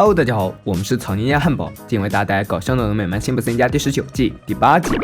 Hello， 大家好，我们是草泥鸭汉堡，今天为大家带来搞笑的美漫辛普森一家第19季第8集。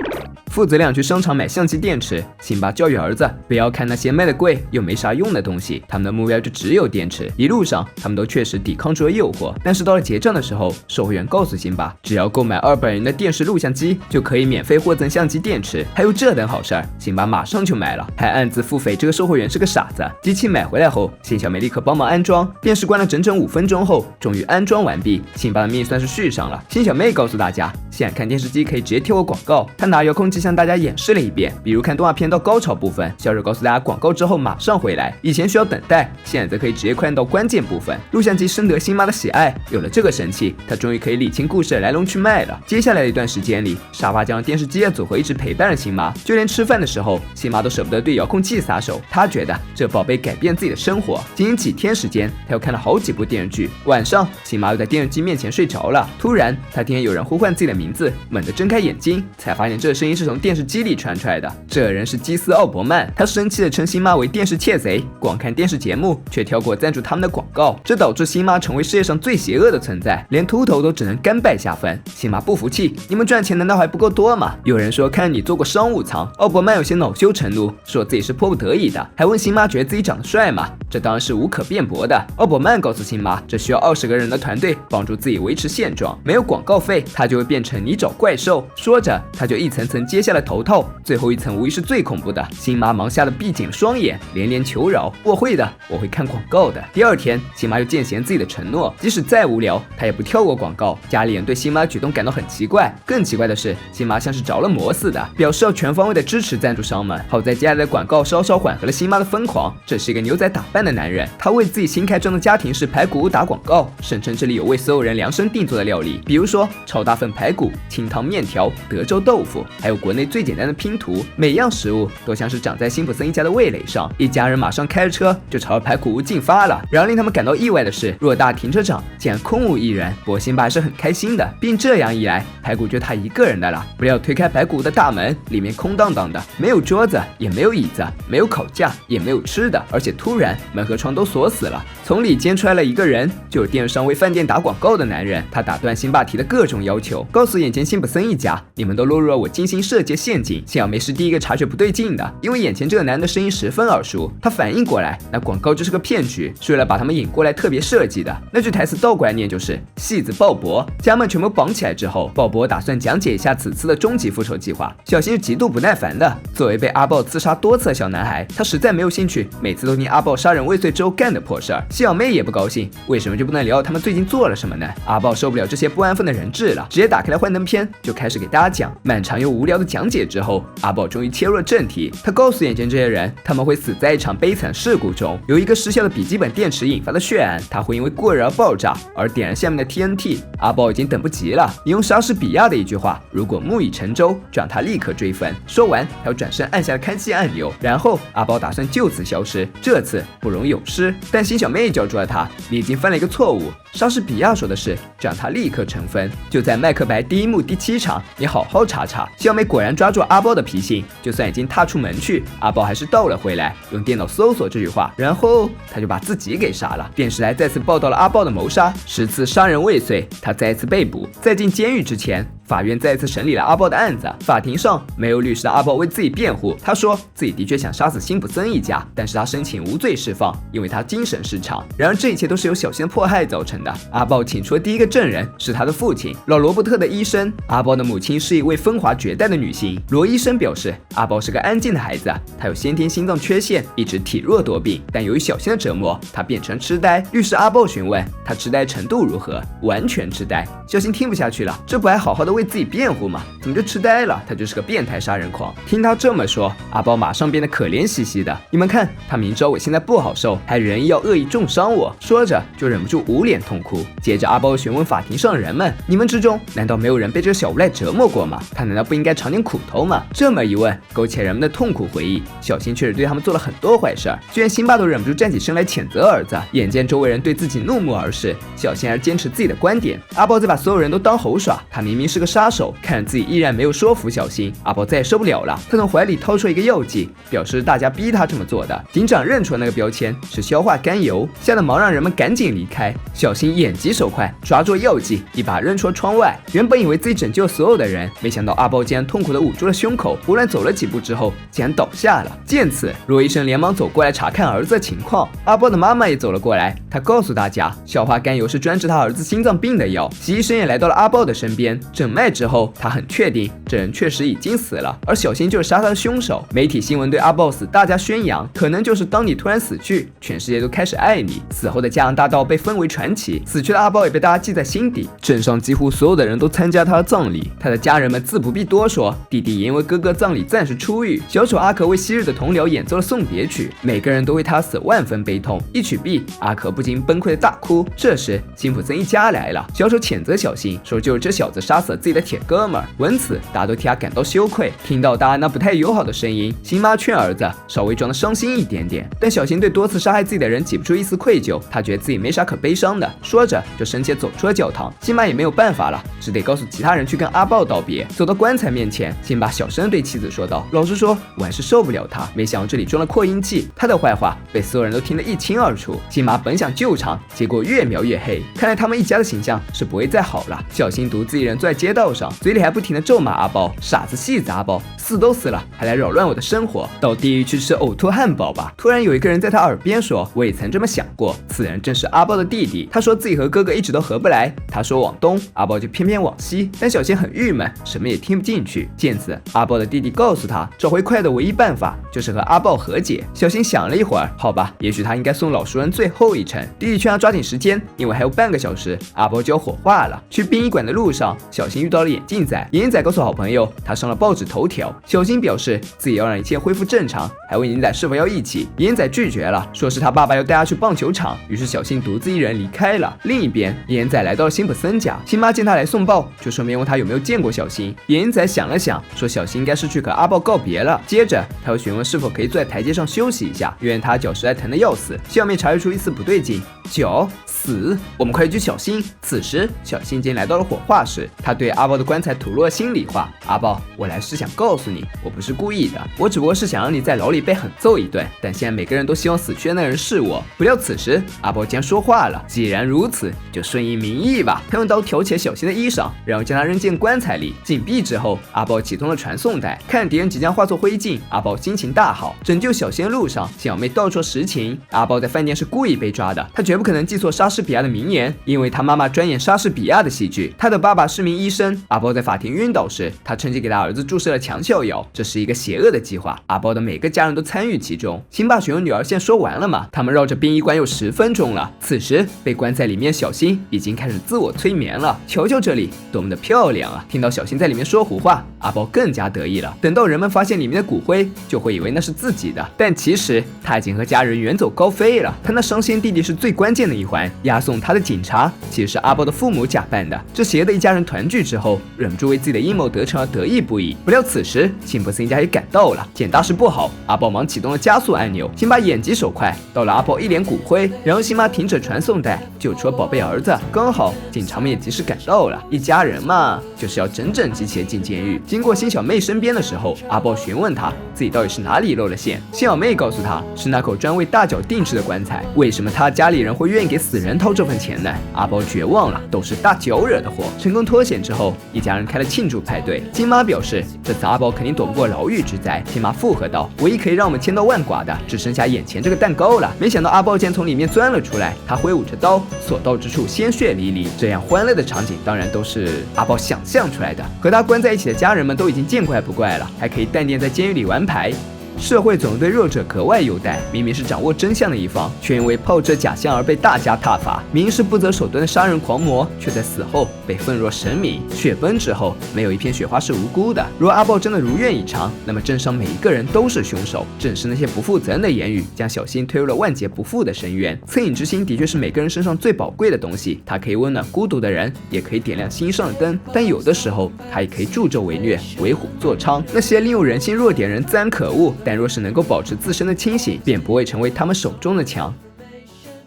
父子俩去商场买相机电池，辛巴教育儿子不要看那些卖得贵又没啥用的东西，他们的目标就只有电池。一路上他们都确实抵抗住了诱惑，但是到了结账的时候，售货员告诉辛巴，只要购买200元的电视录像机，就可以免费获赠相机电池。还有这等好事儿，辛巴马上就买了，还暗自腹诽这个售货员是个傻子。机器买回来后，辛小梅立刻帮忙安装，电视关了整整5分钟后，终于安装完毕，辛巴的命算是续上了。辛小妹告诉大家，现在看电视机可以直接跳过广告，她拿遥控器向大家演示了一遍，比如看动画片到高潮部分，销售告诉大家广告之后马上回来，以前需要等待，现在则可以直接快按到关键部分。录像机深得辛妈的喜爱，有了这个神器，她终于可以理清故事的来龙去脉了。接下来的一段时间里，沙发加上电视机的组合一直陪伴着辛妈，就连吃饭的时候，辛妈都舍不得对遥控器撒手，她觉得这宝贝改变自己的生活。仅仅几天时间，她又看了好几部电视剧。晚上，辛妈又在电视机面前睡着了，突然她听见有人呼唤自己的名字，猛地睁开眼睛，才发现这声音是从电视机里传出来的。这人是基斯·奥伯曼，他生气地称辛妈为电视窃贼，光看电视节目却跳过赞助他们的广告，这导致辛妈成为世界上最邪恶的存在，连秃头都只能甘拜下风。辛妈不服气，你们赚钱难道还不够多吗？有人说看你坐过商务舱。奥伯曼有些恼羞成怒，说自己是迫不得已的，还问辛妈觉得自己长得帅吗？这当然是无可辩驳的。奥伯曼告诉辛妈，这需要20个人的团队帮助自己维持现状，没有广告费，他就会变成泥沼怪兽。说着，他就一层层揭下了头套，最后一层无疑是最恐怖的。辛妈忙吓得闭紧了双眼，连连求饶：“我会的，我会看广告的。”第二天，辛妈又践行自己的承诺，即使再无聊，她也不跳过广告。家里人对辛妈的举动感到很奇怪，更奇怪的是，辛妈像是着了魔似的，表示要全方位的支持赞助商们。好在接下来的广告稍稍缓和了辛妈的疯狂。这是一个牛仔打扮的男人，他为自己新开张的家庭式排骨屋打广告，声称这里有为所有人量身定做的料理，比如说超大份排骨、清汤面条、德州豆腐，还有国内最简单的拼图，每样食物都像是长在辛普森一家的味蕾上。一家人马上开着车就朝着排骨屋进发了。然而令他们感到意外的是，偌大停车场竟然空无一人。不过辛巴还是很开心的，并这样一来，排骨就他一个人的了。不料推开排骨屋的大门，里面空荡荡的，没有桌子，也没有椅子，没有烤架，也没有吃的，而且突然门和窗都锁死了。从里间出来了一个人，就是电视上为饭店打广告的男人。他打断辛巴提的各种要求，告诉眼前辛普森一家，你们都落入了我精心设计的陷阱。幸好梅是第一个察觉不对劲的，因为眼前这个男的声音十分耳熟。他反应过来，那广告就是个骗局，是为了把他们引过来特别设计的。那句台词倒过来念就是戏子鲍勃。家们全部绑起来之后，鲍勃打算讲解一下此次的终极复仇计划。小新是极度不耐烦的，作为被阿豹刺杀多次的小男孩，他实在没有兴趣每次都听阿豹杀人未遂之后干的破事儿。小妹也不高兴，为什么就不能聊他们最近做了什么呢？阿豹受不了这些不安分的人质了，直接打开了幻灯片，就开始给大家讲。漫长又无聊的讲解之后，阿豹终于切入了正题。他告诉眼前这些人，他们会死在一场悲惨事故中，由一个失效的笔记本电池引发的血案，它会因为过热而爆炸，而点燃下面的 TNT。阿豹已经等不及了，引用莎士比亚的一句话：“如果木已成舟，就让他立刻追分。”说完，他又转身按下了开机按钮，然后阿豹打算就此消失，这次不容有失。但辛小妹叫住了他：“你已经犯了一个错误。莎士比亚说的是，就让他立刻成分。就在麦克白第1幕第7场，你好好查查。”小妹果然抓住阿豹的脾性，就算已经踏出门去，阿豹还是倒了回来，用电脑搜索这句话，然后他就把自己给杀了。电视台再次报道了阿豹的谋杀，10次杀人未遂，他再次被捕。在进监狱之前，法院再次审理了阿豹的案子。法庭上，没有律师的阿豹为自己辩护，他说自己的确想杀死辛普森一家，但是他申请无罪释放，因为他精神失常。然而这一切都是由小新的迫害造成的。阿豹请出的第一个证人是他的父亲老罗伯特的医生。阿豹的母亲是一位风华绝代的女性。罗医生表示，阿豹是个安静的孩子，他有先天心脏缺陷，一直体弱多病，但由于小新的折磨，他变成痴呆。律师阿豹询问他痴呆程度如何，完全痴呆。小新听不下去了，这不还好好的为自己辩护吗？怎么就痴呆了？他就是个变态杀人狂。听他这么说，阿豹马上变得可怜兮兮的。你们看，他明知道我现在不好受，还仁义要恶意重伤我，说着就忍不住捂脸痛哭。接着阿豹询问法庭上的人们，你们之中难道没有人被这个小无赖折磨过吗？他难道不应该尝点苦头吗？这么一问，勾起人们的痛苦回忆。小新确实对他们做了很多坏事，就连辛巴都忍不住站起身来谴责儿子。眼见周围人对自己怒目而视，小新还坚持自己的观点。阿豹再把所有人都当猴耍，他明明是个个杀手，看着自己依然没有说服小新，阿豹再也受不了了，他从怀里掏出一个药剂，表示大家逼他这么做的。警长认出了那个标签是硝化甘油，吓得忙让人们赶紧离开。小新眼疾手快，抓住药剂，一把扔出了窗外。原本以为自己拯救所有的人，没想到阿豹竟然痛苦地捂住了胸口，胡乱走了几步之后，竟然倒下了。见此，罗医生连忙走过来查看儿子的情况。阿豹的妈妈也走了过来，她告诉大家，硝化甘油是专治他儿子心脏病的药。习医生也来到了阿豹的身边，诊脉之后，他很确定这人确实已经死了，而小新就是杀他的凶手。媒体新闻对阿豹死大加宣扬，可能就是当你突然死去，全世界都开始爱你。死后的加阳大盗被封为传奇，死去的阿豹也被大家记在心底。镇上几乎所有的人都参加他的葬礼，他的家人们自不必多说。弟弟也因为哥哥葬礼暂时出狱，小丑阿可为昔日的同僚演奏了送别曲，每个人都为他死万分悲痛。一曲毕，阿可不禁崩溃的大哭。这时，辛普森一家来了，小丑谴责小新，说就是这小子杀死了自己的铁哥们儿。闻此，大家都替他感到羞愧。听到大家那不太友好的声音，新妈劝儿子稍微装得伤心一点点，但小新对多次杀害自己的人挤不出一丝愧疚，他觉得自己没啥可悲伤的。说着就生气走出了教堂。辛巴也没有办法了，只得告诉其他人去跟阿豹道别。走到棺材面前，辛巴小声对妻子说道：“老实说，我还是受不了他。没想到这里装了扩音器，他的坏话被所有人都听得一清二楚。”辛巴本想救场，结果越描越黑，看来他们一家的形象是不会再好了。小新独自一人坐在街道上，嘴里还不停地咒骂阿豹：“傻子戏子阿豹，死都死了，还来扰乱我的生活，到地狱去吃呕吐汉堡吧！”突然有一个人在他耳边说：“我也曾这么想过。”此人正是阿豹的弟弟，他说自己和哥哥一直都合不来，他说往东，阿豹就偏偏往西。但小新很郁闷，什么也听不进去。见此，阿豹的弟弟告诉他，找回快的唯一办法就是和阿豹和解。小新想了一会儿，好吧，也许他应该送老熟人最后一程。弟弟劝他抓紧时间，因为还有半个小时，阿豹就要火化了。去殡仪馆的路上，小新遇到了眼镜仔，眼镜仔告诉好朋友，他上了报纸头条。小新表示自己要让一切恢复正常，还问眼镜仔是否要一起。眼镜仔拒绝了，说是他爸爸要带他去棒球场。于是小新独自一人离开了。另一边，眼镜仔来到了辛普森家，亲妈见他来送报，就顺便问他有没有见过小新。眼镜仔想了想，说小新应该是去和阿豹告别了。接着他又询问是否可以坐在台阶上休息一下，因为他脚实在疼得要死。小妹察觉出一丝不对劲，脚死，我们快去小新。此时小新已经来到了火化室，他对阿豹的棺材吐露了心里话：阿豹，我来是想告诉你，我不是故意的，我只不过是想让你在牢里被狠揍一顿，但现在每个人都希望死去的那人是我。不料此时阿豹竟然说话了，既然如此，就顺应民意吧。他用刀挑起了小新的衣裳，然后将他扔进棺材里。紧闭之后，阿豹启动了传送带，看敌人即将化作灰烬，阿豹心情大好。拯救小新的路上，小妹道出实情，阿豹在饭店是故意被抓的，他绝不可能记错莎士比亚的名言，因为他妈妈专演莎士比亚的戏剧，他的爸爸是名医生。阿豹在法庭晕倒时，他趁机给他儿子注射了强效药，这是一个邪恶的计划，阿豹的每个家人都参与其中。辛巴询问女儿现在说完了吗？他们绕着殡仪馆有10分钟了。此时被关在里面小新已经开始自我催眠了，瞧瞧这里多么的漂亮啊！听到小新在里面说胡话，阿豹更加得意了。等到人们发现里面的骨灰，就会以为那是自己的，但其实他已经和家人远走高飞了。他那伤心弟弟是最关键的一环，押送他的警察其实是阿豹的父母假扮的。这邪恶的一家人团聚之后，忍不住为自己的阴谋得逞而得意不已。不料此时辛普森一家也赶到了，见大事不好，阿豹忙启动了加速按钮。辛巴眼疾手快，到了阿豹一脸骨灰，然后辛巴停止传送带，救出了宝贝儿子。刚好警察们也及时赶到了，一家人嘛，就是要整整齐齐地进监狱。经过辛小妹身边的时候，阿豹询问他自己到底是哪里露了馅。辛小妹告诉他是那口专为大脚定制的棺材，为什么他家里人会愿意给死人掏这份钱呢？阿豹绝望了，都是大脚惹的祸。成功脱险之后，一家人开了庆祝派对。金妈表示这次阿豹肯定躲不过牢狱之灾。金妈附和道，唯一可以让我们千刀万剐的只剩下眼前这个蛋糕了。没想到阿豹竟然从里面钻了出来，他挥舞着刀，所到之处鲜血淋漓。这样欢乐的场景当然都是阿豹想象出来的。和他关在一起的家人们都已经见怪不怪了，还可以淡定在监狱里玩牌。社会总是对弱者格外优待，明明是掌握真相的一方，却因为抱着假象而被大加挞伐；明明是不择手段的杀人狂魔，却在死后被奉若神明。雪崩之后，没有一片雪花是无辜的。若阿豹真的如愿以偿，那么镇上每一个人都是凶手。正是那些不负责任的言语，将小新推入了万劫不复的深渊。恻隐之心的确是每个人身上最宝贵的东西，它可以温暖孤独的人，也可以点亮心上的灯，但有的时候，它也可以助纣为虐，为虎作伥。那些利用人心弱点人自然可恶，但若是能够保持自身的清醒，便不会成为他们手中的枪。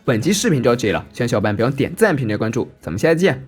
本期视频就到这里了，希望小伙伴别忘点赞、评论、关注，咱们下期见。